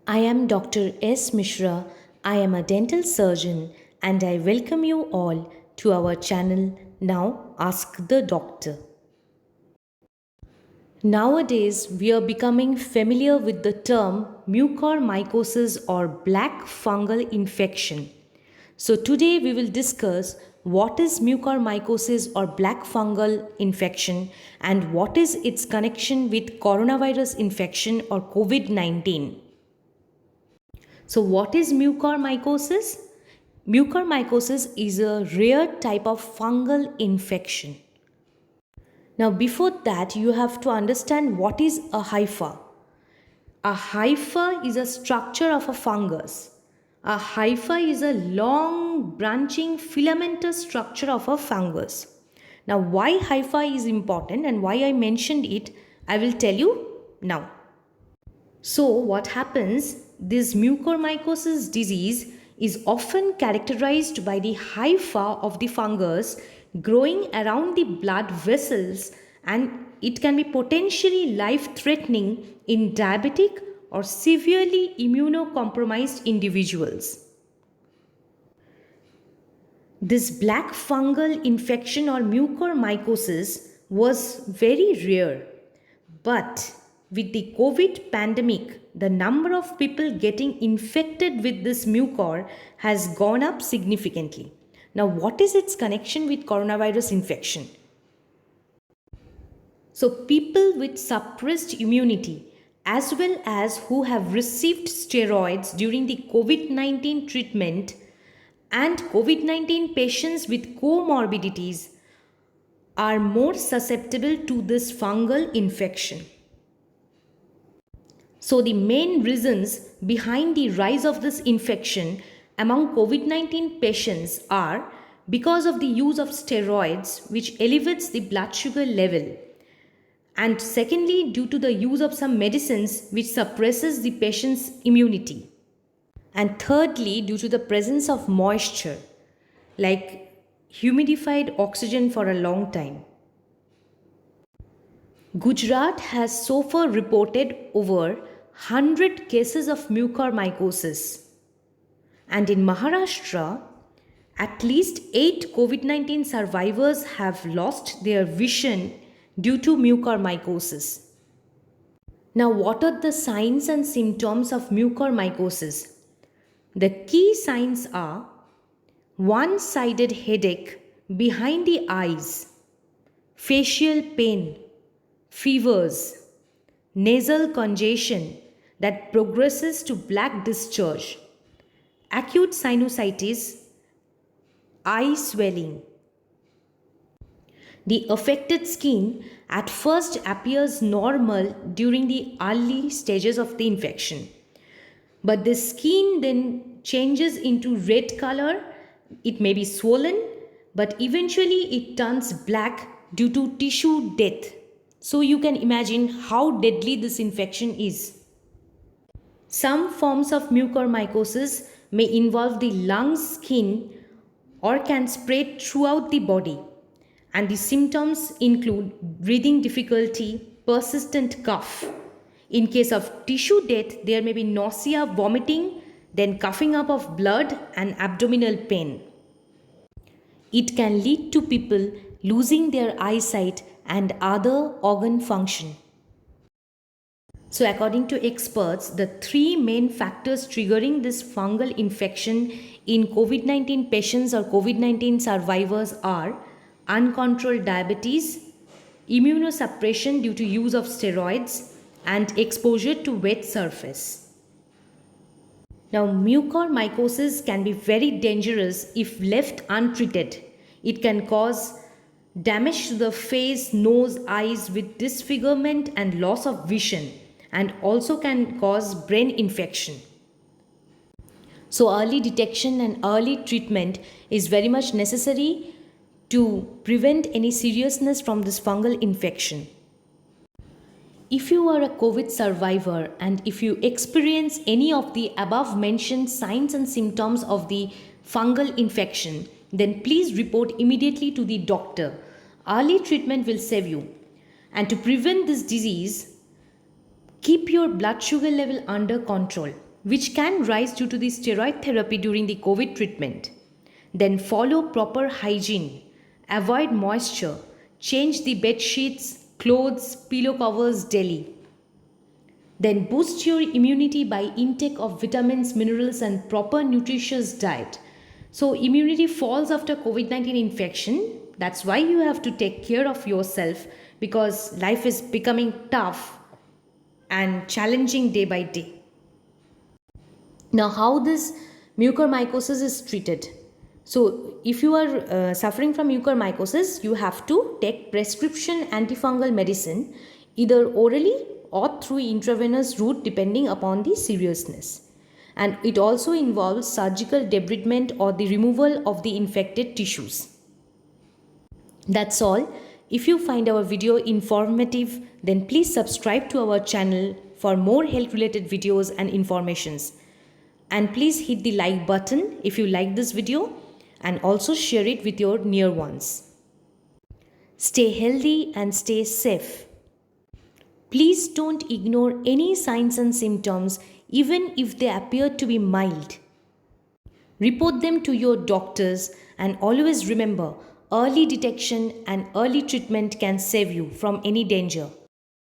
I am Dr. S. Mishra. I am a dental surgeon and I welcome you all to our channel Now Ask the Doctor. Nowadays, we are becoming familiar with the term mucormycosis or black fungal infection. So, today we will discuss what is mucormycosis or black fungal infection and what is its connection with coronavirus infection or COVID 19. So, what is mucormycosis? Mucormycosis is a rare type of fungal infection. Now, before that, you have to understand what is a hypha. A hypha is a structure of a fungus. A hypha is a long branching filamentous structure of a fungus. Now, why hypha is important and why I mentioned it, I will tell you now. So, what happens? This mucormycosis disease is often characterized by the hypha of the fungus growing around the blood vessels, and it can be potentially life threatening in diabetic or severely immunocompromised individuals. This black fungal infection or mucormycosis was very rare, but with the COVID pandemic, the number of people getting infected with this mucor has gone up significantly. Now, what is its connection with coronavirus infection? So, people with suppressed immunity as well as who have received steroids during the COVID 19 treatment and COVID 19 patients with comorbidities are more susceptible to this fungal infection. So, the main reasons behind the rise of this infection among COVID 19 patients are because of the use of steroids, which elevates the blood sugar level, and secondly, due to the use of some medicines which suppresses the patient's immunity, and thirdly, due to the presence of moisture like humidified oxygen for a long time. Gujarat has so far reported over 100 cases of mucormycosis, and in Maharashtra, at least 8 COVID 19 survivors have lost their vision due to mucormycosis. Now, what are the signs and symptoms of mucormycosis? The key signs are one sided headache behind the eyes, facial pain, fevers, nasal congestion that progresses to black discharge, acute sinusitis, eye swelling. The affected skin at first appears normal during the early stages of the infection, but the skin then changes into red color. It may be swollen, but eventually it turns black due to tissue death. So you can imagine how deadly this infection is. Some forms of mucormycosis may involve the lung skin or can spread throughout the body. And the symptoms include breathing difficulty, persistent cough. In case of tissue death, there may be nausea, vomiting, then coughing up of blood and abdominal pain. It can lead to people losing their eyesight and other organ function. So, according to experts, the three main factors triggering this fungal infection in COVID 19 patients or COVID 19 survivors are uncontrolled diabetes, immunosuppression due to use of steroids, and exposure to wet surface. Now, mucormycosis can be very dangerous if left untreated. It can cause damage to the face, nose, eyes with disfigurement and loss of vision, and also can cause brain infection. So, early detection and early treatment is very much necessary to prevent any seriousness from this fungal infection. If you are a COVID survivor and if you experience any of the above mentioned signs and symptoms of the fungal infection, then please report immediately to the doctor. Early treatment will save you. And to prevent this disease, keep your blood sugar level under control. which can rise due to the steroid therapy during the COVID treatment. Then follow proper hygiene, avoid moisture, change the bed sheets, clothes, pillow covers daily. Then boost your immunity by intake of vitamins, minerals and proper nutritious diet. So immunity falls after COVID-19 infection. That's why you have to take care of yourself, because life is becoming tough and challenging day by day. Now, how this mucormycosis is treated? So, if you are suffering from mucormycosis, you have to take prescription antifungal medicine either orally or through intravenous route depending upon the seriousness. And it also involves surgical debridement or the removal of the infected tissues. That's all. If you find our video informative, then please subscribe to our channel for more health related videos and informations. And please hit the like button if you like this video, and also share it with your near ones. Stay healthy and stay safe. Please don't ignore any signs and symptoms even if they appear to be mild. Report them to your doctors, and always remember, early detection and early treatment can save you from any danger.